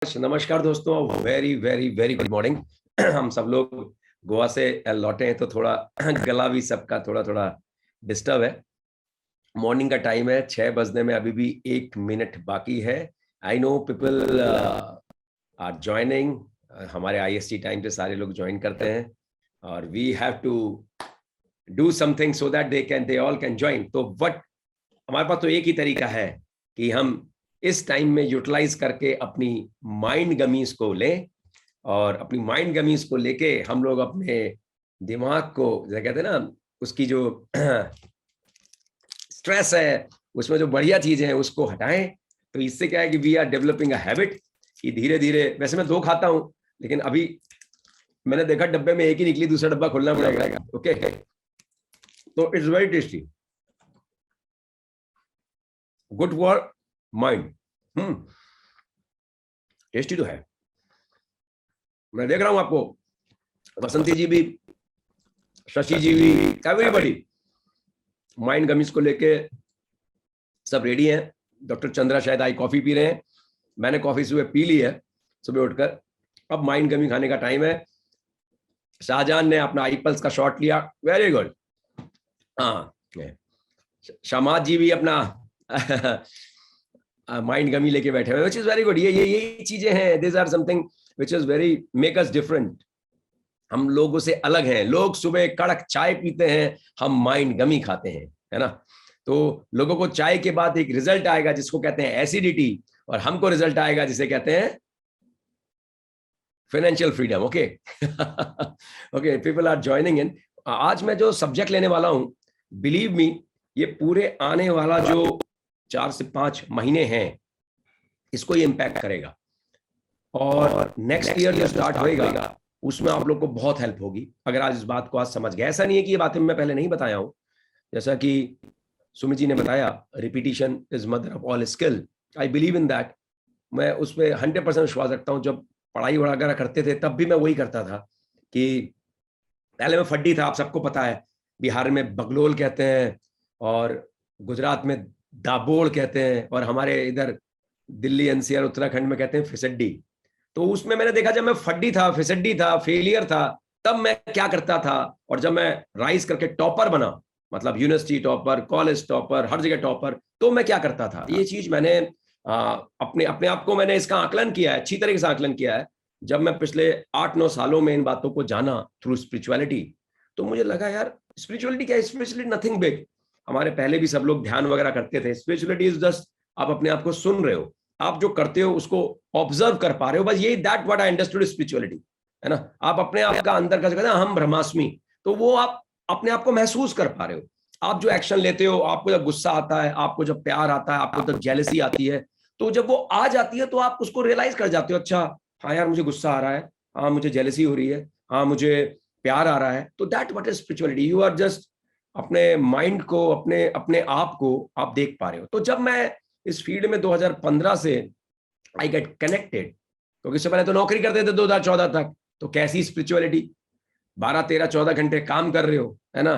नमस्कार दोस्तों, very very very good morning. हम सब लोग गोवा से लौटे हैं तो थोड़ा गला भी सबका थोड़ा थोड़ा डिस्टर्ब है। मॉर्निंग का टाइम है, 6 बजने में अभी भी 1 मिनट बाकी है। I know people are joining. हमारे आईएसटी टाइम पे सारे लोग ज्वाइन करते हैं और we have to do something so that they all can join. तो व्हाट, हमारे पास तो एक ही तरीका है कि हम इस टाइम में यूटिलाइज करके अपनी माइंड गमीज को लें और अपनी माइंड गमीज को लेके हम लोग अपने दिमाग को, जैसे कहते हैं ना, उसकी जो स्ट्रेस है उसमें जो बढ़िया चीजें हैं उसको हटाएं। तो इससे क्या है कि we are developing a habit कि धीरे धीरे, वैसे मैं 2 खाता हूं लेकिन अभी मैंने देखा डब्बे में एक ही निकली, दूसरा डब्बा खोलना पड़ेगा। ओके, तो it's very tasty, good for mind. Tasty तो है। मैं देख रहा हूं आपको बसंती जी भी, शशि जी भी, एवरीबॉडी माइंड गमीज को लेके सब रेडी हैं। डॉक्टर चंद्रा शायद आई कॉफी पी रहे हैं, मैंने कॉफी सुबह पी ली है सुबह उठकर। अब माइंड गमी खाने का टाइम है। शाहजहान ने अपना आई पल्स का शॉट लिया, वेरी गुड। हाँ, शमाद जी भी अपना माइंड गमी लेके बैठे हुए, विच इज वेरी गुड। ये चीजें हैं, this are something which is very make us different. हम लोगों से अलग हैं। लोग सुबह कड़क चाय पीते हैं, हम माइंड गमी खाते हैं, है ना। तो लोगों को चाय के बाद एक रिजल्ट आएगा जिसको कहते हैं एसिडिटी, और हमको रिजल्ट आएगा जिसे कहते हैं financial freedom. Okay okay, people are joining in. आज मैं जो सब्जेक्ट लेने वाला हूं, बिलीव मी, ये पूरे आने वाला जो 4 से 5 महीने हैं इसको ये इम्पैक्ट करेगा, और नेक्स्ट ईयर जो स्टार्ट होएगा उसमें आप लोग को बहुत हेल्प होगी अगर आज इस बात को आज समझ गए। ऐसा नहीं है कि ये बातें मैं पहले नहीं बताया हूं, जैसा कि सुमित जी ने बताया, repetition is mother of all skill. I believe in that. मैं उस पर 100% विश्वास रखता हूं। जब पढ़ाई वगैरह करते थे तब भी मैं वही करता था कि पहले मैं फड्डी था, आप सबको पता है। बिहार में बगलोल कहते हैं और गुजरात में दाबोड़ कहते हैं, और हमारे इधर दिल्ली एनसीआर उत्तराखंड में कहते हैं फिसड्डी। तो उसमें मैंने देखा जब मैं फड्डी था, फिसड्डी था, फेलियर था, तब मैं क्या करता था। और जब मैं राइज करके टॉपर बना, मतलब यूनिवर्सिटी टॉपर, कॉलेज टॉपर, हर जगह टॉपर, तो मैं क्या करता था। ये चीज मैंने अपने अपने आप को मैंने इसका आकलन किया है, अच्छी तरीके से आकलन किया है। जब मैं पिछले 8-9 सालों में इन बातों को जाना थ्रू स्पिरिचुअलिटी, तो मुझे लगा यार स्पिरिचुअलिटी क्या है, स्पिरिचुअलिटी नथिंग बिग। हमारे पहले भी सब लोग ध्यान वगैरह करते थे। स्पिरिचुअलिटी इज जस्ट आप अपने आप को सुन रहे हो, आप जो करते हो उसको ऑब्जर्व कर पा रहे हो, बस यही, that what I understood spirituality, है ना। आप अपने आप का अंदर का जो कहते हैं हम ब्रह्मास्मि, तो वो आप अपने आप को महसूस कर पा रहे हो। आप जो एक्शन लेते हो, आपको जब गुस्सा आता है, आपको जब प्यार आता है, आपको जब जेलसी आती है, तो जब वो आ जाती है तो आप उसको रियलाइज कर जाते हो, अच्छा हाँ यार मुझे गुस्सा आ रहा है, हाँ मुझे जेलसी हो रही है, हाँ मुझे प्यार आ रहा है। तो that what is spirituality. You are just अपने माइंड को, अपने अपने आप को आप देख पा रहे हो। तो जब मैं इस फील्ड में 2015 से आई गेट कनेक्टेड, क्योंकि इससे पहले तो नौकरी करते थे 2014 तक, तो कैसी स्पिरिचुअलिटी, 12-13-14 घंटे काम कर रहे हो, है ना।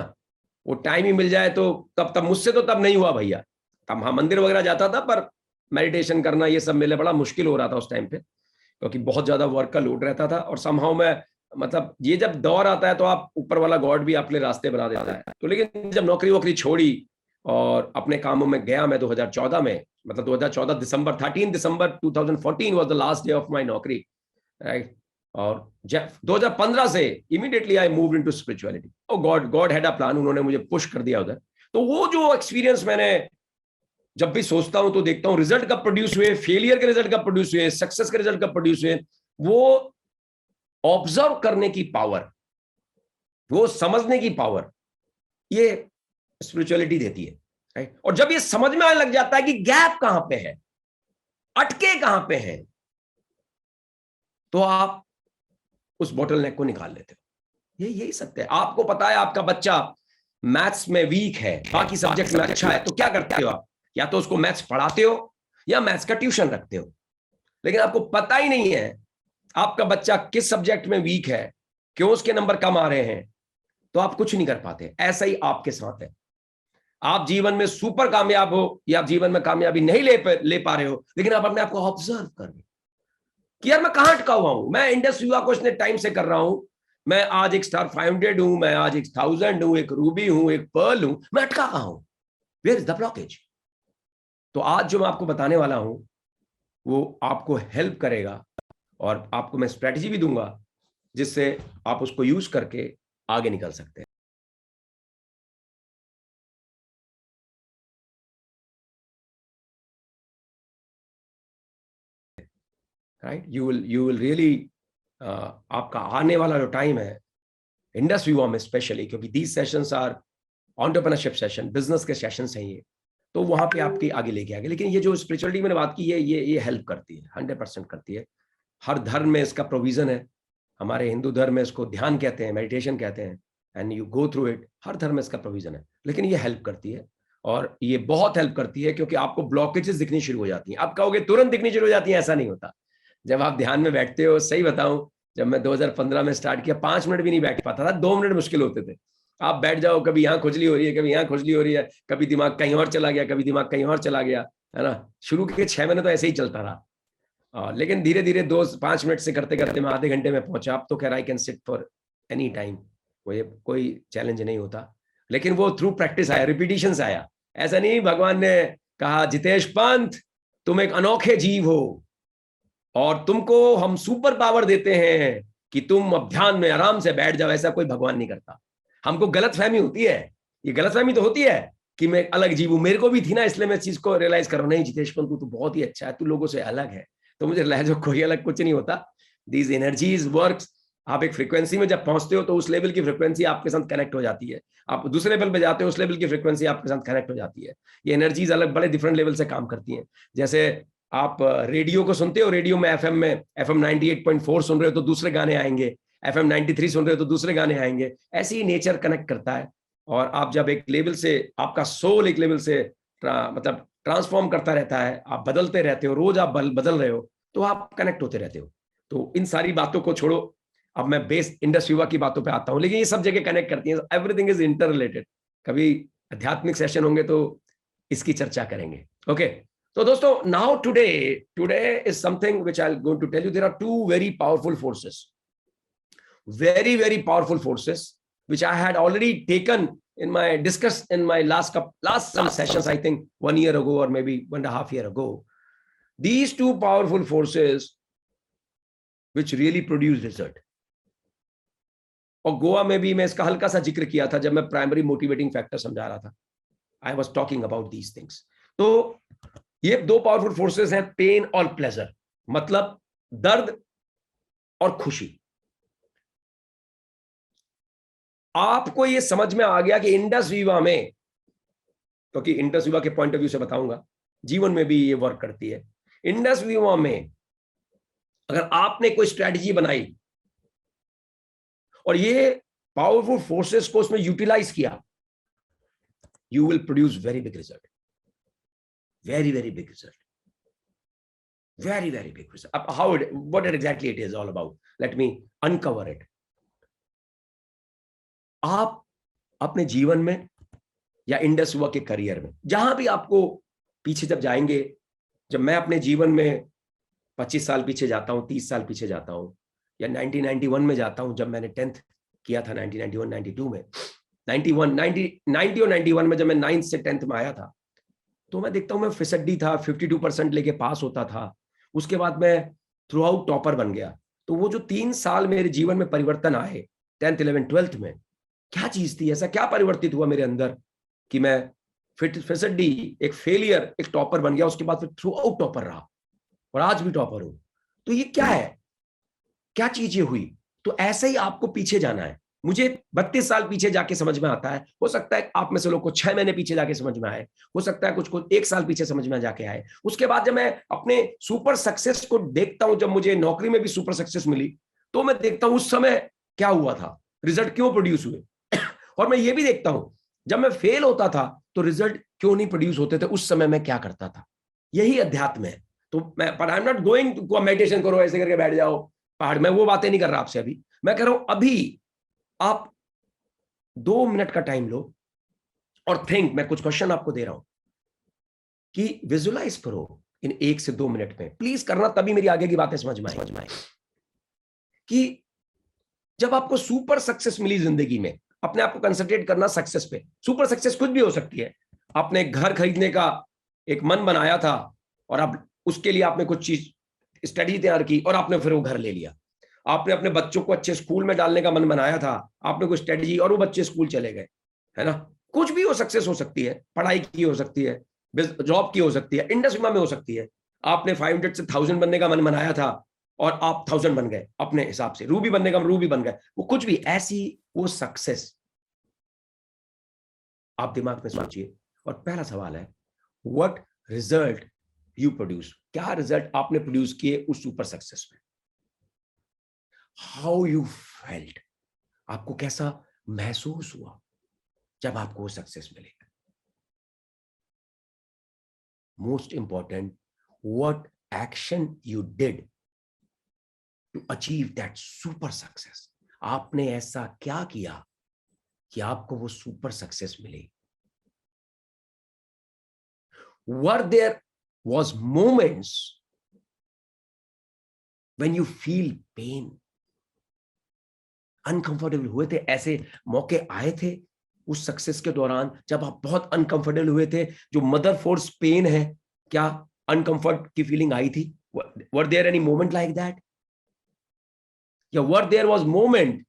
वो टाइम ही मिल जाए तो तब मुझसे तो तब नहीं हुआ भैया। तब हाँ मंदिर वगैरह जाता था, पर मेडिटेशन करना ये सब मेरे लिए बड़ा मुश्किल हो रहा था उस टाइम पे, क्योंकि बहुत ज्यादा वर्क का लोड रहता था। और समहाउ मैं, मतलब ये जब दौर आता है तो आप ऊपर वाला गॉड भी आपके लिए रास्ते बना देता है। तो लेकिन जब नौकरी वोकरी छोड़ी और अपने कामों में गया मैं 2014 में, मतलब 2014 दिसंबर, 13 December 2014 was the last day of my नौकरी, राइट। और 2015 से immediately I moved into spirituality. Oh God had a plan, उन्होंने मुझे पुश कर दिया उधर। तो वो जो एक्सपीरियंस मैंने जब भी सोचता हूं तो देखता हूं रिजल्ट कब प्रोड्यूस हुए, फेलियर के रिजल्ट कब प्रोड्यूस हुए, सक्सेस के रिजल्ट कब प्रोड्यूस हुए, वो ऑब्जर्व करने की पावर, वो समझने की पावर, ये स्पिरिचुअलिटी देती है, राइट। और जब ये समझ में आने लग जाता है कि गैप कहां पे है, अटके कहां पे हैं, तो आप उस बोटलनेक को निकाल लेते हो। यही सत्य है। आपको पता है आपका बच्चा मैथ्स में वीक है, बाकी सब्जेक्ट में अच्छा है, तो क्या करते हो आप, या तो उसको मैथ्स पढ़ाते हो या मैथ्स का ट्यूशन रखते हो। लेकिन आपको पता ही नहीं है आपका बच्चा किस सब्जेक्ट में वीक है, क्यों उसके नंबर कम आ रहे हैं, तो आप कुछ नहीं कर पाते। ऐसा ही आपके साथ है। आप जीवन में सुपर कामयाब हो या आप जीवन में कामयाबी नहीं ले पा रहे हो, लेकिन आप अपने आप को ऑब्जर्व कर रहे हो। कि यार मैं कहां अटका हुआ हूं, मैं इंडस युवा को इतने टाइम से कर रहा हूं, मैं आज एक स्टार 500 हूं, मैं आज एक 1000 हूं, एक रूबी हूं, एक पर्ल हूं, मैं अटका कहां हूं? Where is the blockage? तो आज जो मैं आपको बताने वाला हूं वो आपको हेल्प करेगा, और आपको मैं स्ट्रेटजी भी दूंगा जिससे आप उसको यूज करके आगे निकल सकते हैं। राइट, यू विल रियली, आपका आने वाला जो टाइम है इंडस विवा में स्पेशली, क्योंकि these sessions are entrepreneurship session, business के सेशंस हैं ये, तो वहां पे आपकी आगे लेके आगे। लेकिन ये जो स्पिरिचुअलिटी मैंने बात की है, ये हेल्प करती है, 100% करती है। हर धर्म में इसका प्रोविजन है। हमारे हिंदू धर्म में इसको ध्यान कहते हैं, मेडिटेशन कहते हैं, and you go through it. हर धर्म में इसका प्रोविजन है, लेकिन ये हेल्प करती है, और ये बहुत हेल्प करती है, क्योंकि आपको ब्लॉकेजेस दिखनी शुरू हो जाती हैं। आप कहोगे तुरंत दिखनी शुरू हो जाती है, ऐसा नहीं होता। जब आप ध्यान में बैठते हो, सही बताऊं, जब मैं 2015 में स्टार्ट किया, 5 मिनट भी नहीं बैठ पाता था, 2 मिनट मुश्किल होते थे। आप बैठ जाओ, कभी यहाँ खुजली हो रही है, कभी यहाँ खुजली हो रही है, कभी दिमाग कहीं और चला गया, कभी दिमाग कहीं और चला गया, है ना। शुरू के 6 महीने तो ऐसे ही चलता रहा, लेकिन धीरे धीरे 2-5 मिनट से करते करते मैं आधे घंटे में पहुंचा। अब तो खैर I can sit for any time, कोई चैलेंज नहीं होता। लेकिन वो थ्रू प्रैक्टिस आया, रिपीटिशन से आया। ऐसा नहीं भगवान ने कहा जितेश पंत तुम एक अनोखे जीव हो और तुमको हम सुपर पावर देते हैं कि तुम अब ध्यान में आराम से बैठ जाओ, ऐसा कोई भगवान नहीं करता। हमको गलतफहमी होती है, ये गलतफहमी तो होती है कि मैं अलग जीव हूं, मेरे को भी थी ना, इसलिए मैं इस चीज को रियलाइज कर रहा हूं, नहीं जितेश पंत तू तो बहुत ही अच्छा है, तू लोगों से अलग है। तो मुझे लहजो कोई अलग कुछ नहीं होता, दीज एनर्जीज वर्क्स। आप एक फ्रीक्वेंसी में जब पहुंचते हो तो उस लेवल की फ्रीक्वेंसी आपके साथ कनेक्ट हो जाती है, आप दूसरे लेवल पे जाते हो, उस लेवल की फ्रीक्वेंसी आपके साथ कनेक्ट हो जाती है। ये एनर्जीज अलग बड़े डिफरेंट लेवल से काम करती हैं। जैसे आप रेडियो को सुनते हो, रेडियो में एफएम 98.4 सुन रहे हो तो दूसरे गाने आएंगे, एफएम 93 सुन रहे हो तो दूसरे गाने आएंगे। ऐसे ही नेचर कनेक्ट करता है। और आप जब एक लेवल से, आपका सोल एक लेवल से मतलब ट्रांसफॉर्म करता रहता है, आप बदलते रहते हो, रोज आप बदल रहे हो, तो आप कनेक्ट होते रहते हो। तो इन सारी बातों को छोड़ो, अब मैं बेस इंडस युवा की बातों पे आता हूं, लेकिन ये सब जगह कनेक्ट करती है, एवरीथिंग इज इंटर रिलेटेड। कभी आध्यात्मिक सेशन होंगे तो इसकी चर्चा करेंगे। ओके, तो दोस्तों, now today is something which I am going to tell you. There are two very powerful forces, very powerful forces, which I had already taken in my discussed in my last some sessions, I think 1 year ago or maybe 1.5 years ago. These two powerful forces which really produce result. और गोवा में भी मैं इसका हल्का सा जिक्र किया था जब मैं प्राइमरी मोटिवेटिंग फैक्टर समझा रहा था। I was talking about these things. तो ये दो पावरफुल फोर्सेस हैं, पेन और प्लेजर, मतलब दर्द और खुशी। आपको ये समझ में आ गया कि इंडस विवा में, क्योंकि इंडस विवा के पॉइंट ऑफ व्यू से बताऊंगा, जीवन में भी ये वर्क करती है। इंडस विवा में अगर आपने कोई स्ट्रेटजी बनाई और ये पावरफुल फोर्सेस को उसमें यूटिलाइज किया, you will produce very big result, very big result, very big result. How what exactly it is all about, let me uncover it. आप अपने जीवन में या इंडस युवा के करियर में, जहां भी आपको पीछे जब जाएंगे, जब मैं अपने जीवन में 25 साल पीछे जाता हूं, 30 साल पीछे जाता हूं, या 1991 में जाता हूं, जब मैंने 10th किया था 1991-92 में, 90 और 91 में जब मैं 9th से 10th में आया था, तो मैं देखता हूं मैं फिसड्डी था, 52% लेके पास होता था। उसके बाद मैं थ्रू आउट टॉपर बन गया। तो वो जो 3 साल मेरे जीवन में परिवर्तन आए 10th 11th 12th में, क्या चीज थी, ऐसा क्या परिवर्तित हुआ मेरे अंदर कि मैं फिसड्डी, एक फेलियर, एक टॉपर बन गया। उसके बाद फिर थ्रू आउट टॉपर रहा और आज भी टॉपर हूं। तो ये क्या है, क्या चीज ये हुई? तो ऐसे ही आपको पीछे जाना है। मुझे 32 साल पीछे जाके समझ में आता है, हो सकता है आप में से लोग को 6 महीने पीछे जाके समझ में आए, हो सकता है कुछ को 1 साल पीछे समझ में जाके आए। उसके बाद जब मैं अपने सुपर सक्सेस को देखता हूं, जब मुझे नौकरी में भी सुपर सक्सेस मिली, तो मैं देखता हूं उस समय क्या हुआ था, रिजल्ट क्यों प्रोड्यूस हुए। और मैं ये भी देखता हूं जब मैं फेल होता था तो रिजल्ट क्यों नहीं प्रोड्यूस होते थे, उस समय मैं क्या करता था। यही अध्यात्म है। तो मैं, पर I am not going to meditation करो, ऐसे करके बैठ जाओ पहाड़ में, वो बातें नहीं कर रहा आपसे अभी। मैं कह रहा हूं अभी आप 2 मिनट का टाइम लो और थिंक, मैं कुछ क्वेश्चन आपको दे रहा हूं कि विजुलाइज करो इन 1 से 2 मिनट में, प्लीज करना, तभी मेरी आगे की बातें समझ में आए कि जब आपको सुपर सक्सेस मिली जिंदगी में, अपने आप को कंसंट्रेट करना सक्सेस पे। सुपर सक्सेस कुछ भी हो सकती है। आपने घर खरीदने का एक मन बनाया था और अब उसके लिए आपने कुछ चीज स्ट्रेटजी तैयार की और आपने फिर वो घर ले लिया। आपने अपने बच्चों को अच्छे स्कूल में डालने का मन बनाया था, आपने कोई स्ट्रेटजी और वो बच्चे स्कूल चले गए, है ना। कुछ भी हो सक्सेस हो सकती है, पढ़ाई की हो सकती है, जॉब की हो सकती है, इंडस्ट्री में हो सकती है। आपने 500 से 1000 बनने का मन बनाया था और आप 1000 बन गए अपने हिसाब से, रूबी बनने का रूबी बन गए, वो कुछ भी ऐसी वो सक्सेस आप दिमाग में सोचिए। और पहला सवाल है, व्हाट रिजल्ट यू प्रोड्यूस, क्या रिजल्ट आपने प्रोड्यूस किए उस सुपर सक्सेस में। हाउ यू फेल्ट, आपको कैसा महसूस हुआ जब आपको वो सक्सेस मिले। Most important, what action you did to achieve that super success, आपने ऐसा क्या किया कि आपको वो सुपर सक्सेस मिली। Were there was moments when you feel pain, uncomfortable हुए थे, ऐसे मौके आए थे उस सक्सेस के दौरान जब आप बहुत अनकंफर्टेबल हुए थे, जो मदर फोर्स पेन है, क्या अनकंफर्ट की फीलिंग आई थी। Were there any moment like that, या were there was moment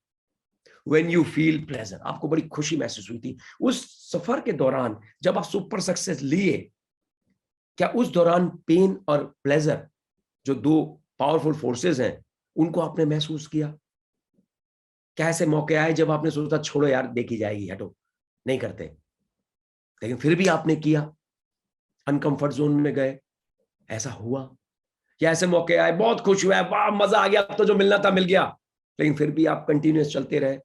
when you feel pleasure, आपको बड़ी खुशी महसूस हुई थी उस सफर के दौरान जब आप सुपर सक्सेस लिए। क्या उस दौरान पेन और प्लेजर, जो दो पावरफुल फोर्सेस हैं, उनको आपने महसूस किया। क्या ऐसे मौके आए जब आपने सोचा छोड़ो यार, देखी जाएगी, हटो, नहीं करते, लेकिन फिर भी आपने किया, अनकंफर्ट जोन में गए, ऐसा हुआ। या ऐसे मौके आए बहुत खुश हुआ, वाह मजा आ गया, अब तो जो मिलना था मिल गया, लेकिन फिर भी आप कंटिन्यूअस चलते रहे।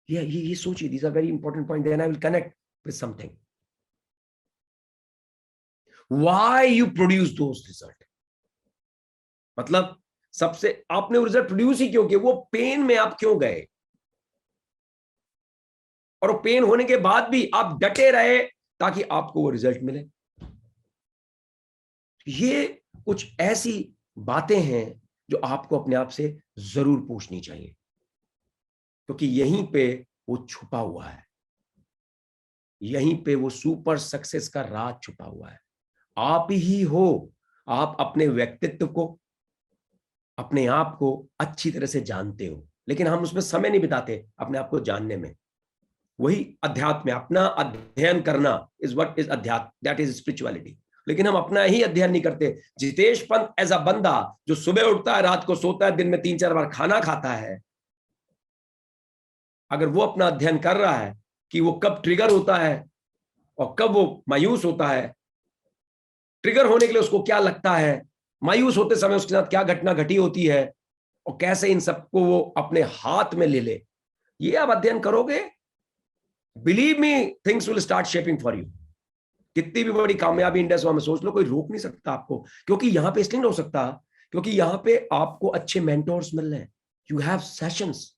ये सोचिए, these are very important point, then I will connect with something. Why you produce those result, मतलब सबसे आपने वो रिजल्ट प्रोड्यूस ही क्यों किया, वो पेन में आप क्यों गए, और वो पेन होने के बाद भी आप डटे रहे ताकि आपको वो रिजल्ट मिले। ये कुछ ऐसी बातें हैं जो आपको अपने आप से जरूर पूछनी चाहिए, क्योंकि यहीं पे वो छुपा हुआ है, यहीं पे वो सुपर सक्सेस का राज छुपा हुआ है। आप ही हो, आप अपने व्यक्तित्व को, अपने आप को अच्छी तरह से जानते हो, लेकिन हम उसमें समय नहीं बिताते अपने आप को जानने में। वही अध्यात्म, अपना अध्ययन करना इज व्हाट इज अध्यात्म, दैट इज स्पिरिचुअलिटी। लेकिन हम अपना ही अध्ययन नहीं करते। जितेश पंत एज अ बंदा जो सुबह उठता है, रात को सोता है, दिन में 3-4 बार खाना खाता है, अगर वो अपना अध्ययन कर रहा है कि वो कब ट्रिगर होता है और कब वो मायूस होता है, ट्रिगर होने के लिए उसको क्या लगता है, मायूस होते समय उसके साथ क्या घटना घटी होती है, और कैसे इन सबको वो अपने हाथ में ले ले, ये आप अध्ययन करोगे, believe me, things will start shaping for you. कितनी भी बड़ी कामयाबी इंडस्ट्री में सोच लो, कोई रोक नहीं सकता आपको, क्योंकि यहां पे इसलिए नहीं हो सकता क्योंकि यहां पे आपको अच्छे मेंटोर्स मिल रहे हैं। यू हैव सेशंस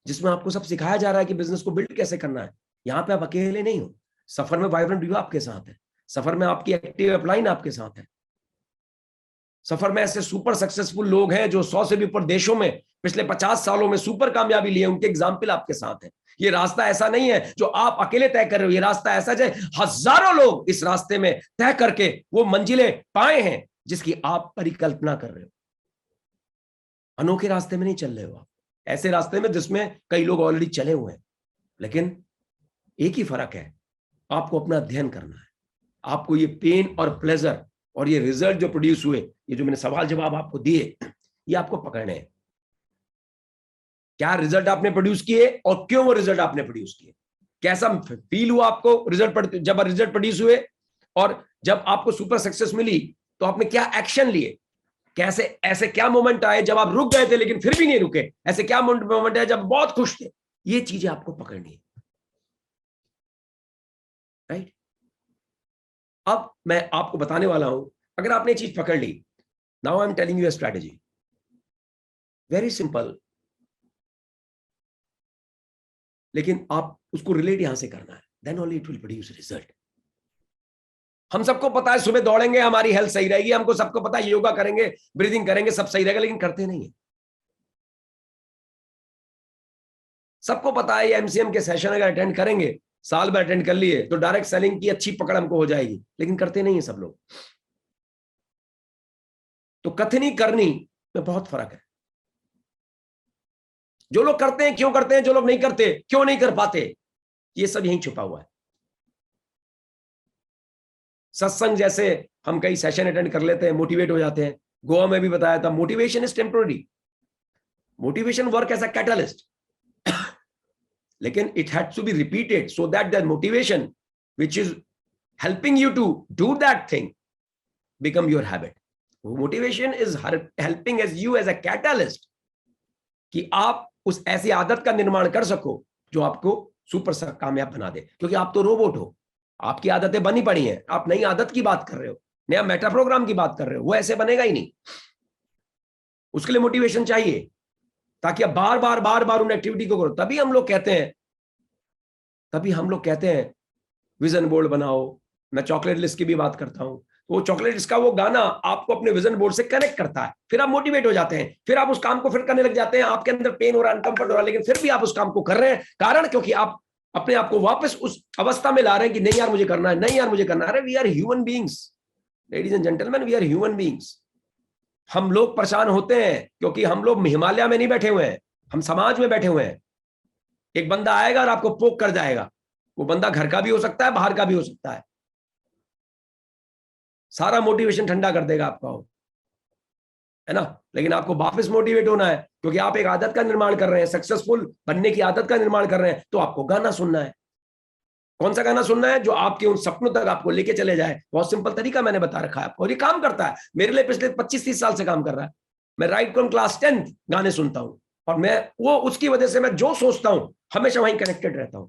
जिसमें आपको सब सिखाया जा रहा है कि बिजनेस को बिल्ड कैसे करना है। यहां पे आप अकेले नहीं हो, सफर में वाइब्रेंट व्यू आपके साथ है, सफर में आपकी एक्टिव अपलाइन आपके साथ है, सफर में ऐसे सुपर सक्सेसफुल लोग हैं जो 100 से भी ऊपर देशों में पिछले 50 सालों में सुपर कामयाबी लिए, उनके एग्जाम्पल आपके साथ है। ये रास्ता ऐसा नहीं है जो आप अकेले तय कर रहे हो, ये रास्ता ऐसा है हजारों लोग इस रास्ते में तय करके वो मंजिलें पाए हैं जिसकी आप परिकल्पना कर रहे हो। अनोखे रास्ते में नहीं चल रहे हो आप, ऐसे रास्ते में जिसमें कई लोग ऑलरेडी चले हुए हैं। लेकिन एक ही फर्क है, आपको अपना अध्ययन करना है, आपको ये पेन और प्लेजर और ये रिजल्ट जो प्रोड्यूस हुए, ये जो मैंने सवाल जवाब आपको दिए, ये आपको पकड़ने हैं। क्या रिजल्ट आपने प्रोड्यूस किए और क्यों वो रिजल्ट आपने प्रोड्यूस किए, कैसा फील हुआ आपको रिजल्ट जब रिजल्ट प्रोड्यूस हुए, और जब आपको सुपर सक्सेस मिली तो आपने क्या एक्शन लिए, कैसे ऐसे क्या मोमेंट आए जब आप रुक गए थे लेकिन फिर भी नहीं रुके, ऐसे क्या मोमेंट आए जब बहुत खुश थे। ये चीजें आपको पकड़नी है, राइट। अब मैं आपको बताने वाला हूं, अगर आपने चीज पकड़ ली, now I am telling you a strategy, very simple, लेकिन आप उसको रिलेट यहां से करना है, then only it will produce result. हम सबको पता है सुबह दौड़ेंगे हमारी हेल्थ सही रहेगी, हमको सबको पता है योगा करेंगे, ब्रीदिंग करेंगे, सब सही रहेगा, लेकिन करते नहीं है। सबको पता है एमसीएम के सेशन अगर अटेंड करेंगे, साल में अटेंड कर लिए तो डायरेक्ट सेलिंग की अच्छी पकड़ हमको हो जाएगी, लेकिन करते नहीं है सब लोग। तो कथनी करनी में बहुत फर्क है। जो लोग करते हैं क्यों करते हैं, जो लोग नहीं करते क्यों नहीं कर पाते, ये सब यहीं छुपा हुआ है। सत्संग जैसे हम कई सेशन अटेंड कर लेते हैं, मोटिवेट हो जाते हैं। गोवा में भी बताया था, motivation is temporary, motivation work as a catalyst, लेकिन it has to be repeated so that that motivation which is helping you to do that thing become your habit. Motivation is helping as you as a catalyst, कि आप उस ऐसी आदत का निर्माण कर सको जो आपको सुपर कामयाब बना दे। क्योंकि आप तो रोबोट हो, आपकी आदतें बनी पड़ी हैं, आप नई आदत की बात कर रहे हो, नया मेटा प्रोग्राम की बात कर रहे हो, वो ऐसे बनेगा ही नहीं। उसके लिए मोटिवेशन चाहिए, ताकि आप बार बार बार बार उन एक्टिविटी को करो। तभी हम लोग कहते हैं विजन बोर्ड बनाओ। मैं चॉकलेट लिस्ट की भी बात करता हूं, वो चॉकलेट लिस्ट का वो गाना आपको अपने विजन बोर्ड से कनेक्ट करता है, फिर आप मोटिवेट हो जाते हैं, फिर आप उस काम को फिर करने लग जाते हैं। आपके अंदर पेन हो रहा है, अनकंफर्ट हो रहा है, लेकिन फिर भी आप उस काम को कर रहे हैं। कारण क्योंकि आप अपने आप को वापस उस अवस्था में ला रहे हैं कि नहीं यार मुझे करना है, नहीं यार मुझे करना है। We are human beings, ladies and gentleman, we are human beings. हम लोग परेशान होते हैं क्योंकि हम लोग हिमालय में नहीं बैठे हुए हैं, हम समाज में बैठे हुए हैं। एक बंदा आएगा और आपको पोक कर जाएगा, वो बंदा घर का भी हो सकता है, बाहर का भी हो सकता है, सारा मोटिवेशन ठंडा कर देगा आपका, है ना। लेकिन आपको वापस मोटिवेट होना है, क्योंकि आप एक आदत का निर्माण कर रहे हैं, सक्सेसफुल बनने की आदत का निर्माण कर रहे हैं, तो आपको गाना सुनना है। कौन सा गाना सुनना है? जो आपके उन सपनों तक आपको लेके चले जाए। बहुत सिंपल तरीका मैंने बता रखा है आपको, और ये काम करता है मेरे लिए, पिछले 25-30 साल से काम कर रहा है। मैं राइट फ्रॉम क्लास 10 गाने सुनता हूं, और मैं वो उसकी वजह से मैं जो सोचता हूं हमेशा वहीं कनेक्टेड रहता हूं,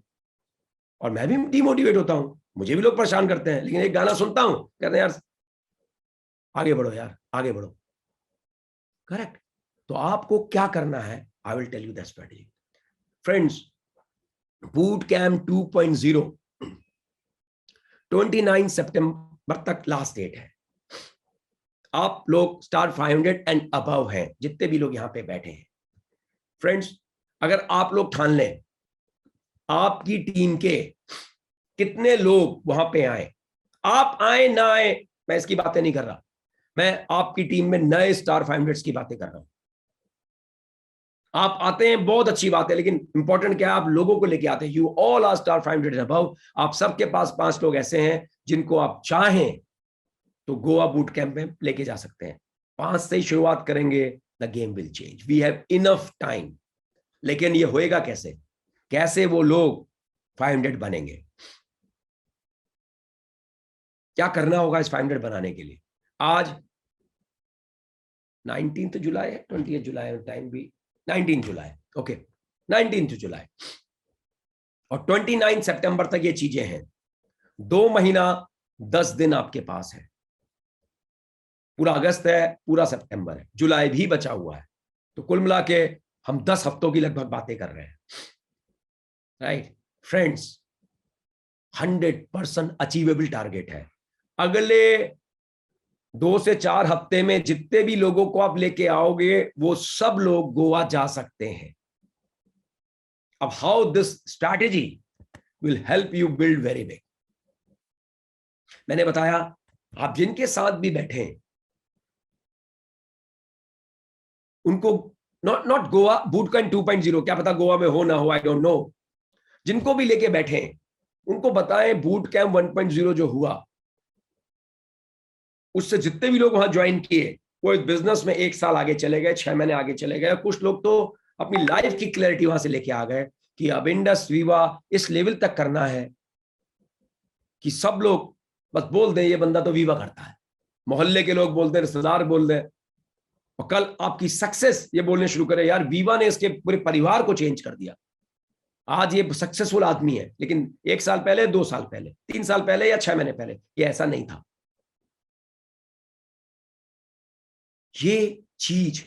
और मैं भी डिमोटिवेट होता हूं, मुझे भी लोग परेशान करते हैं, लेकिन एक गाना सुनता हूं, कहते हैं यार आगे बढ़ो, यार आगे बढ़ो। करेक्ट। तो आपको क्या करना है? I will tell you the strategy. Friends, boot camp 2.0 29 सितंबर तक लास्ट डेट है। आप लोग स्टार 500 एंड अबव हैं, जितने भी लोग यहां पे बैठे हैं। फ्रेंड्स, अगर आप लोग ठान लें आपकी टीम के कितने लोग वहां पे आए, आप आए ना आए मैं इसकी बातें नहीं कर रहा, मैं आपकी टीम में नए स्टार 500 की बातें कर रहा हूं। आप आते हैं बहुत अच्छी बात है, लेकिन इंपॉर्टेंट क्या है? आप लोगों को लेके आते हैं। You all are star 500 above. आप सबके पास 5 लोग ऐसे हैं जिनको आप चाहें तो गोवा बूट कैंप में लेके जा सकते हैं। 5 से ही शुरुआत करेंगे, the game will change, we have enough time. लेकिन ये होएगा कैसे? कैसे वो लोग 500 बनेंगे? क्या करना होगा इस 500 बनाने के लिए? आज 19 जुलाई है, 20 जुलाई, टाइम भी 19 जुलाई, ओके 19 जुलाई, और 29 सितंबर तक ये चीजें हैं। 2 महीना 10 दिन आपके पास है। पूरा अगस्त है, पूरा सितंबर है, जुलाई भी बचा हुआ है। तो कुल मिला के हम 10 हफ्तों की लगभग बातें कर रहे हैं। राइट फ्रेंड्स, 100% अचीवेबल टारगेट है। अगले 2 से 4 हफ्ते में जितने भी लोगों को आप लेके आओगे वो सब लोग गोवा जा सकते हैं। अब how this strategy will help you build very big. मैंने बताया आप जिनके साथ भी बैठे उनको नॉट गोवा बूट कैंप 2.0, क्या पता गोवा में हो ना हो, आई डोंट नो। जिनको भी लेके बैठे उनको बताएं बूट कैंप 1.0 जो हुआ, उससे जितने भी लोग वहां ज्वाइन किए वो इस बिजनेस में 1 साल आगे चले गए, 6 महीने आगे चले गए। कुछ लोग तो अपनी लाइफ की क्लैरिटी वहां से लेके आ गए कि अब इंडस वीवा इस लेवल तक करना है कि सब लोग बस बोल दें ये बंदा तो वीवा करता है, मोहल्ले के लोग बोलते हैं, रिश्तेदार बोल दें, और कल आपकी सक्सेस ये बोलने शुरू करे यार वीवा ने इसके पूरे परिवार को चेंज कर दिया। आज ये सक्सेसफुल आदमी है, लेकिन 1 साल पहले, 2 साल पहले, 3 साल पहले या 6 महीने पहले ये ऐसा नहीं था। ये चीज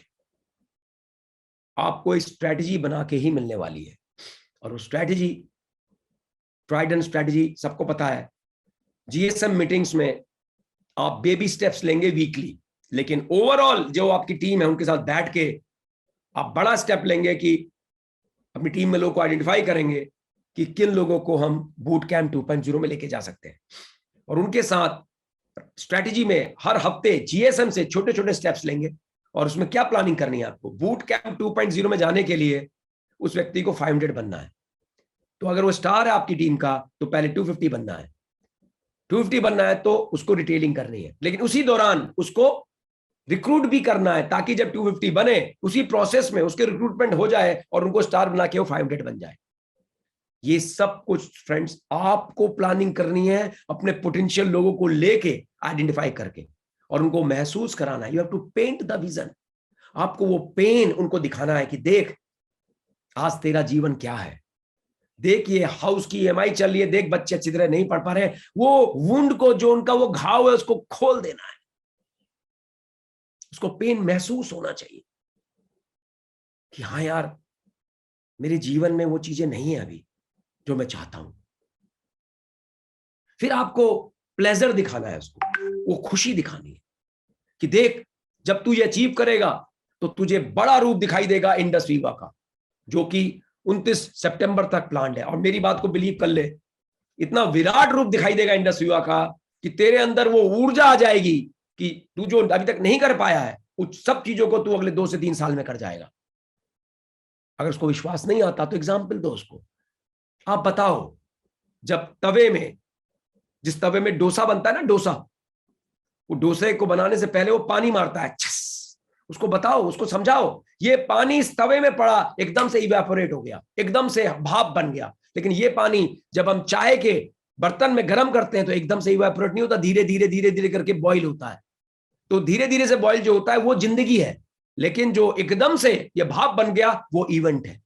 आपको एक स्ट्रैटेजी बना के ही मिलने वाली है, और वो स्ट्रैटेजी ट्राइड एंड स्ट्रैटेजी सबको पता है। जीएसएम मीटिंग्स में आप बेबी स्टेप्स लेंगे वीकली, लेकिन ओवरऑल जो आपकी टीम है उनके साथ बैठ के आप बड़ा स्टेप लेंगे कि अपनी टीम में लोगों को आइडेंटिफाई करेंगे कि किन लोगों को हम बूट कैंप 2.0 में लेके जा सकते हैं, और उनके साथ स्ट्रेटेजी में हर हफ्ते जीएसएम से छोटे छोटे स्टेप्स लेंगे। और उसमें क्या प्लानिंग करनी है आपको, बूट कैंप 2.0 में जाने के लिए उस व्यक्ति को 500 बनना है, तो अगर वो स्टार है आपकी टीम का तो पहले 250 बनना है, 250 बनना है तो उसको रिटेलिंग करनी है, लेकिन उसी दौरान उसको रिक्रूट भी करना है ताकि जब 250 बने उसी प्रोसेस में उसके रिक्रूटमेंट हो जाए और उनको स्टार बना के वो 500 बन जाए। ये सब कुछ फ्रेंड्स आपको प्लानिंग करनी है, अपने पोटेंशियल लोगों को लेके आइडेंटिफाई करके और उनको महसूस कराना है। You have to paint the vision. आपको वो पेन उनको दिखाना है कि देख आज तेरा जीवन क्या है, देख ये हाउस की ईएमआई चल रही है, देख बच्चे अच्छी तरह नहीं पढ़ पा रहे हैं, वो वुंड को जो उनका वो घाव है उसको खोल देना है, उसको पेन महसूस होना चाहिए कि हाँ यार मेरे जीवन में वो चीजें नहीं है अभी जो मैं चाहता हूं। फिर आपको प्लेजर दिखाना है उसको, वो खुशी दिखानी है कि देख जब तू ये अचीव करेगा तो तुझे बड़ा रूप दिखाई देगा इंडस वीवा का, जो कि 29 सितंबर तक प्लान्ड है। और मेरी बात को बिलीव कर ले, इतना विराट रूप दिखाई देगा इंडस वीवा का कि तेरे अंदर वो ऊर्जा आ जाएगी कि तू जो अभी तक नहीं कर पाया है उस सब चीजों को तू अगले 2 से 3 साल में कर जाएगा। अगर उसको विश्वास नहीं आता तो एग्जाम्पल दो उसको। आप बताओ, जब तवे में, जिस तवे में डोसा बनता है ना, डोसा, वो डोसे को बनाने से पहले वो पानी मारता है, उसको बताओ, उसको समझाओ ये पानी इस तवे में पड़ा एकदम से इवेपोरेट हो गया, एकदम से भाप बन गया, लेकिन ये पानी जब हम चाय के बर्तन में गर्म करते हैं तो एकदम से इवेपोरेट नहीं होता, धीरे धीरे धीरे धीरे करके बॉईल होता है। तो धीरे धीरे से बॉईल जो होता है वो जिंदगी है, लेकिन जो एकदम से ये भाप बन गया वो इवेंट है।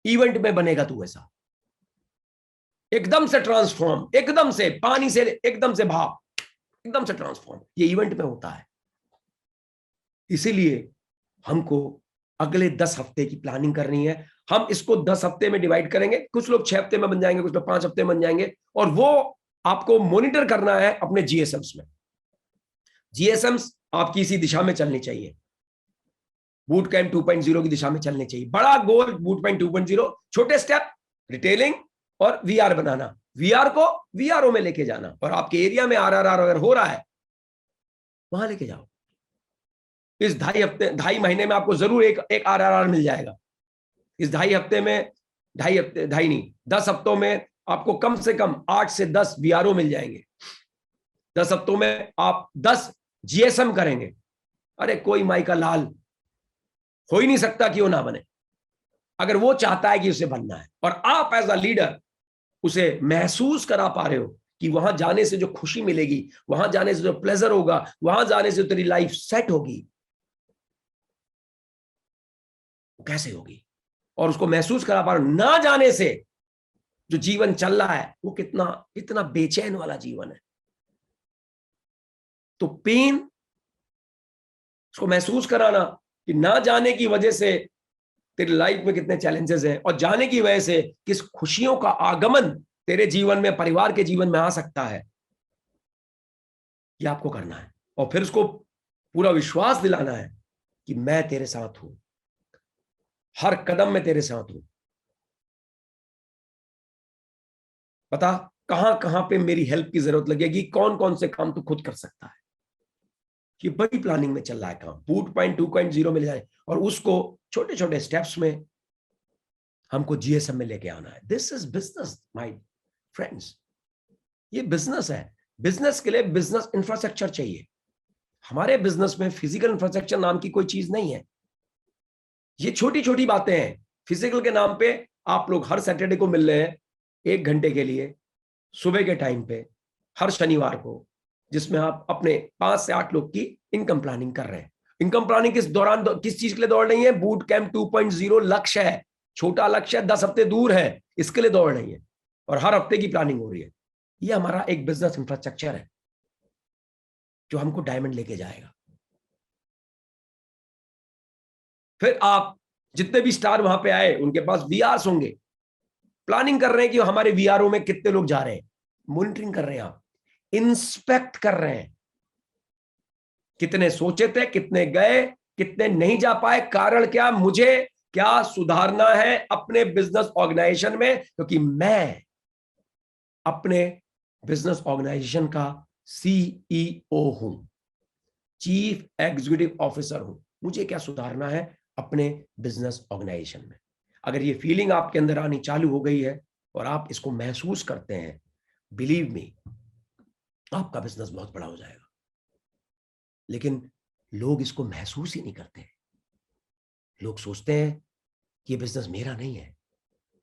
इवेंट में बनेगा तू ऐसा, एकदम से ट्रांसफॉर्म, एकदम से पानी से एकदम से भाप, एकदम से ट्रांसफॉर्म, ये इवेंट में होता है। इसीलिए हमको अगले 10 हफ्ते की प्लानिंग करनी है। हम इसको 10 हफ्ते में डिवाइड करेंगे, कुछ लोग 6 हफ्ते में बन जाएंगे, कुछ लोग 5 हफ्ते में बन जाएंगे, और वो आपको मॉनिटर करना है अपने जीएसएम्स में। जीएसएम्स आपकी इसी दिशा में चलनी चाहिए, बूट कैंप 2.0 की दिशा में चलने चाहिए। बड़ा गोल बूट कैंप 2.0, छोटे स्टेप रिटेलिंग और वीआर बनाना, वीआर को वीआरओ में लेके जाना, और आपके एरिया में आरआरआर अगर हो रहा है वहां लेके जाओ। इस 2.5 महीने में आपको जरूर एक आरआरआर मिल जाएगा। इस 2.5 हफ्ते में, 2.5 हफ्ते, 2.5 नहीं, 10 हफ्तों में आपको कम से कम 8 से 10 वीआरओ मिल जाएंगे। 10 हफ्तों में आप 10 जीएसएम करेंगे। अरे कोई माई का लाल हो ही नहीं सकता कि वो ना बने, अगर वो चाहता है कि उसे बनना है, और आप एज अ लीडर उसे महसूस करा पा रहे हो कि वहां जाने से जो खुशी मिलेगी, वहां जाने से जो प्लेजर होगा, वहां जाने से तेरी लाइफ सेट होगी, कैसे होगी, और उसको महसूस करा पा रहे हो। ना जाने से जो जीवन चल रहा है वो कितना कितना बेचैन वाला जीवन है। तो पेन उसको महसूस कराना कि ना जाने की वजह से तेरी लाइफ में कितने चैलेंजेस हैं, और जाने की वजह से किस खुशियों का आगमन तेरे जीवन में, परिवार के जीवन में आ सकता है, ये आपको करना है। और फिर उसको पूरा विश्वास दिलाना है कि मैं तेरे साथ हूं, हर कदम में तेरे साथ हूं, पता कहां कहां पे मेरी हेल्प की जरूरत लगेगी, कौन कौन से काम तू खुद कर सकता है। ये बड़ी प्लानिंग में चल रहा है काम, बूट पॉइंट 2.0 मिल जाए, और उसको छोटे छोटे स्टेप्स में हमको जीएसएम में लेके आना है। This is business my friends, ये बिजनेस है। बिजनेस के लिए बिजनेस इंफ्रास्ट्रक्चर चाहिए। हमारे बिजनेस में फिजिकल इंफ्रास्ट्रक्चर नाम की कोई चीज नहीं है। ये छोटी छोटी बातें हैं। फिजिकल के नाम पे आप लोग हर सैटरडे को मिल रहे हैं 1 घंटे के लिए सुबह के टाइम पे, हर शनिवार को, जिसमें आप अपने 5 से 8 लोग की इनकम प्लानिंग कर रहे हैं। इनकम प्लानिंग किस दौरान, किस चीज के लिए दौड़ रही है? बूट कैंप 2.0 लक्ष्य है, छोटा लक्ष्य है, 10 हफ्ते दूर है, इसके लिए दौड़ रही है, और हर हफ्ते की प्लानिंग हो रही है। ये हमारा एक बिजनेस इंफ्रास्ट्रक्चर है। जो हमको डायमंड लेके जाएगा। फिर आप जितने भी स्टार वहां पे आए उनके पास वीआरस होंगे, प्लानिंग कर रहे हैं कि हमारे वीआरओ में कितने लोग जा रहे हैं, मॉनिटरिंग कर रहे हैं, आप इंस्पेक्ट कर रहे हैं, कितने सोचे थे, कितने गए, कितने नहीं जा पाए, कारण क्या, मुझे क्या सुधारना है अपने बिजनेस ऑर्गेनाइजेशन में, क्योंकि मैं अपने बिजनेस ऑर्गेनाइजेशन का सीईओ हूं, चीफ एग्जीक्यूटिव ऑफिसर हूं। मुझे क्या सुधारना है अपने बिजनेस ऑर्गेनाइजेशन में। अगर ये फीलिंग आपके अंदर आनी चालू हो गई है और आप इसको महसूस करते हैं, बिलीव मी, आपका बिजनेस बहुत बड़ा हो जाएगा। लेकिन लोग इसको महसूस ही नहीं करते। लोग सोचते हैं कि ये बिजनेस मेरा नहीं है,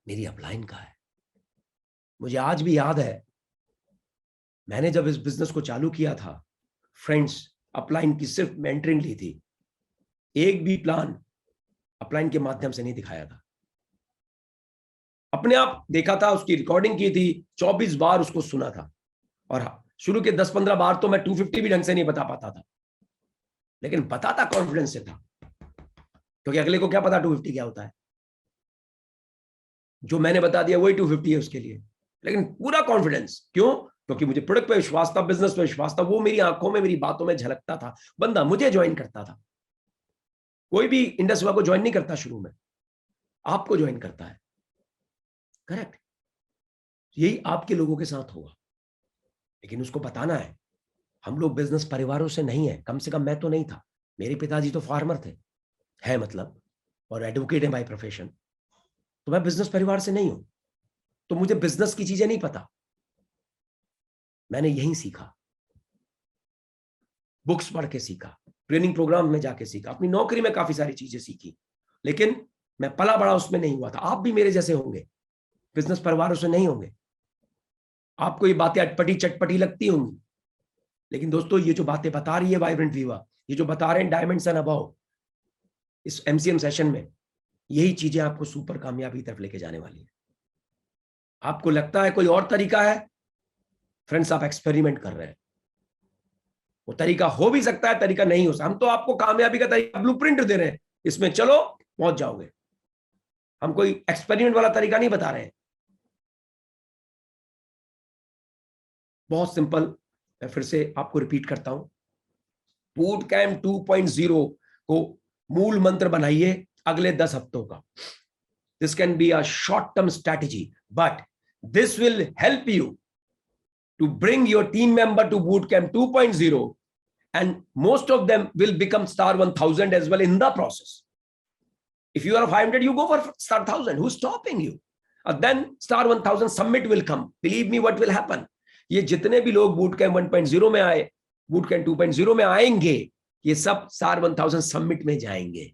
मेरी अपलाइन का है। मुझे आज भी याद है, मैंने जब इस बिजनेस को चालू किया था, फ्रेंड्स, अपलाइन की सिर्फ मेंटरिंग ली थी, एक भी प्लान अपलाइन के माध्यम से नहीं दिखाया था। अपने आप देखा था, उसकी रिकॉर्डिंग की थी, 24 बार उसको सुना था, और शुरू के 10-15 बार तो मैं 250 भी ढंग से नहीं बता पाता था, लेकिन बताता कॉन्फिडेंस से था, क्योंकि अगले को क्या पता 250 क्या होता है। जो मैंने बता दिया वही 250 है उसके लिए, लेकिन पूरा कॉन्फिडेंस। क्यों? क्योंकि मुझे प्रोडक्ट पे विश्वास था, बिजनेस पे विश्वास था, वो मेरी आंखों में, मेरी बातों में झलकता था। बंदा मुझे ज्वाइन करता था। कोई भी इंडस्ट्री को ज्वाइन नहीं करता शुरू में, आपको ज्वाइन करता है। करेक्ट? यही आपके लोगों के साथ होगा, लेकिन उसको बताना है। हम लोग बिजनेस परिवारों से नहीं है, कम से कम मैं तो नहीं था। मेरे पिताजी तो फार्मर थे, है मतलब, और एडवोकेट है बाय प्रोफेशन। तो मैं बिजनेस परिवार से नहीं हूं, तो मुझे बिजनेस की चीजें नहीं पता। मैंने यहीं सीखा, बुक्स पढ़ के सीखा, ट्रेनिंग प्रोग्राम में जाके सीखा, अपनी नौकरी में काफी सारी चीजें सीखी, लेकिन मैं पला बड़ा उसमें नहीं हुआ था। आप भी मेरे जैसे होंगे, बिजनेस परिवारों से नहीं होंगे। आपको ये बातें अटपटी चटपटी लगती होंगी, लेकिन दोस्तों, ये जो बातें बता रही है वाइब्रेंट वीवा, ये जो बता रहे हैं डायमंड्स एंड अबव इस एमसीएम सेशन में, यही चीजें आपको सुपर कामयाबी तरफ लेके जाने वाली है। आपको लगता है कोई और तरीका है, फ्रेंड्स, आप एक्सपेरिमेंट कर रहे हैं। वो तरीका हो भी सकता है, तरीका नहीं हो सकता। हम तो आपको कामयाबी का तरीका, ब्लूप्रिंट दे रहे हैं, इसमें चलो पहुंच जाओगे। हम कोई एक्सपेरिमेंट वाला तरीका नहीं बता रहे हैं। बहुत सिंपल, मैं फिर से आपको रिपीट करता हूं, बूट कैंप 2.0 को मूल मंत्र बनाइए अगले 10 हफ्तों का। This can be a short term strategy, but this will help you to bring your team member to bootcamp 2.0, and most of them will become star 1000 as well in the process. If you are 500, you go for star 1000. Who's stopping you? And then star 1000 summit will come. Believe me, what will happen? ये जितने भी लोग bootcamp 1.0 में आए, bootcamp 2.0 में आएंगे, ये सब star 1000 summit में जाएंगे।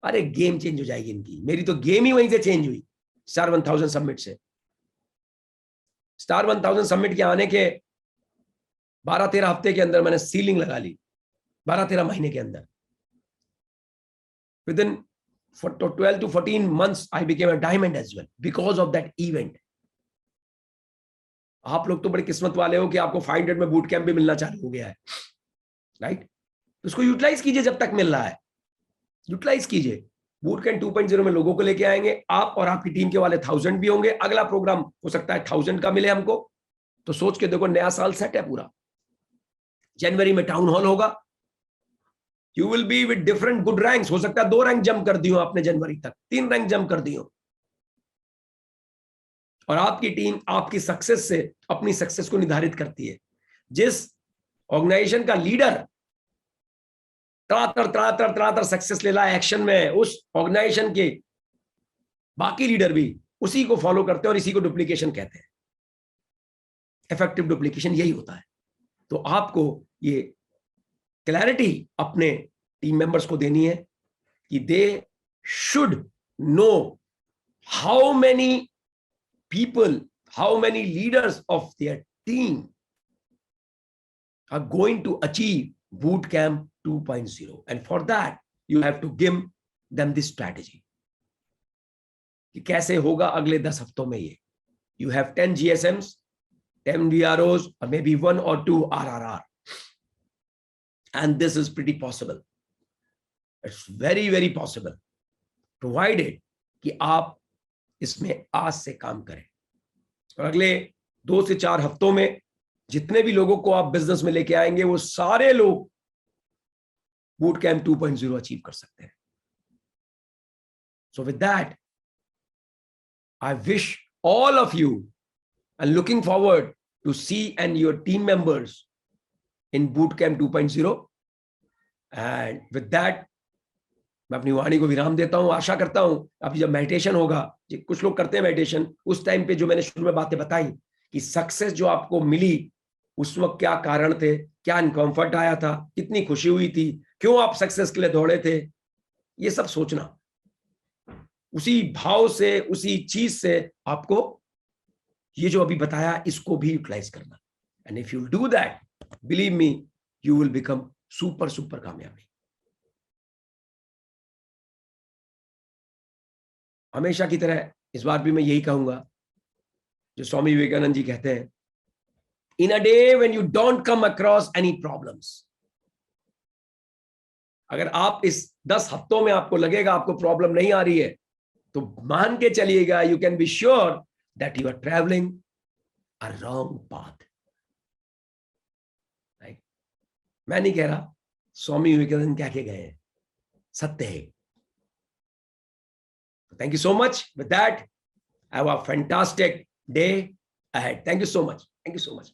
अरे गेम चेंज हो जाएगी इनकी। मेरी तो गेम ही वहीं से चेंज हुई, star 1000 समिट से। स्टार 1000 समिट के आने के 12-13 हफ्ते के अंदर मैंने सीलिंग लगा ली, 12-13 महीने के अंदर। Within 12 to 14 months I became a diamond as well because of that event. आप लोग तो बड़े किस्मत वाले हो कि आपको 500 में बूट कैंप भी मिलना चालू हो गया है, राइट? तो उसको यूटिलाइज कीजिए जब तक मिल रहा है, यूटिलाइज कीजिए। बूट कैंप 2.0 में लोगों को लेके आएंगे, आप और आपकी टीम के वाले 1000 भी होंगे। अगला प्रोग्राम हो सकता है 1000 का मिले हमको, तो सोच के देखो, नया साल सेट है पूरा। जनवरी में टाउन हॉल होगा, you will be with different good ranks. हो सकता है 2 रैंक जंप कर दियो आपने जनवरी तक, 3 रैंक जंप कर दियो, और आपकी टीम आपकी सक्सेस से अपनी सक्सेस को निर्धारित करती है। जिस ऑर्गेनाइजेशन का लीडर तड़ातड़ सक्सेस ले रहा है एक्शन में, उस ऑर्गेनाइजेशन के बाकी लीडर भी उसी को फॉलो करते हैं, और इसी को डुप्लीकेशन कहते हैं। इफेक्टिव डुप्लीकेशन यही होता है। तो आपको ये क्लैरिटी अपने टीम मेंबर्स को देनी है कि they should know how many people, how many leaders of their team are going to achieve bootcamp 2.0, and for that you have to give them this strategy कि कैसे होगा अगले 10 हफ्तों में ये। You have 10 GSMs, 10 VROs, or maybe 1 or 2 RRR, And this is pretty possible. It's very, very possible, provided कि आप इसमें आज से काम करें। और अगले 2 से 4 हफ्तों में जितने भी लोगों को आप बिजनेस में लेके आएंगे, वो सारे लोग बूट कैंप 2.0 अचीव कर सकते हैं। So with that, I wish all of you and looking forward to see and your team members in Bootcamp 2.0. And with that, मैं अपनी वाणी को विराम देता हूं। आशा करता हूं अभी जब मेडिटेशन होगा, कुछ लोग करते हैं मेडिटेशन, उस टाइम पे जो मैंने शुरू में बातें बताई कि सक्सेस जो आपको मिली उस वक्त क्या कारण थे, क्या अनकंफर्ट आया था, कितनी खुशी हुई थी, क्यों आप सक्सेस के लिए दौड़े थे, ये सब सोचना, उसी भाव से, उसी चीज से आपको ये जो अभी बताया इसको भी यूटिलाइज करना। And if you do that, believe me, you will become super कामयाबी। हमेशा की तरह इस बार भी मैं यही कहूंगा जो स्वामी विवेकानंद जी कहते हैं, in a day when you don't come across any problems. अगर आप इस 10 हफ्तों में आपको लगेगा आपको प्रॉब्लम नहीं आ रही है, तो मान के चलिएगा, you can be sure that you are travelling a wrong path. मैं नहीं कह रहा, स्वामी विवेकानंद कह के गए हैं, सत्य है। Thank you so much. With that, have a fantastic day ahead. Thank you so much. Thank you so much.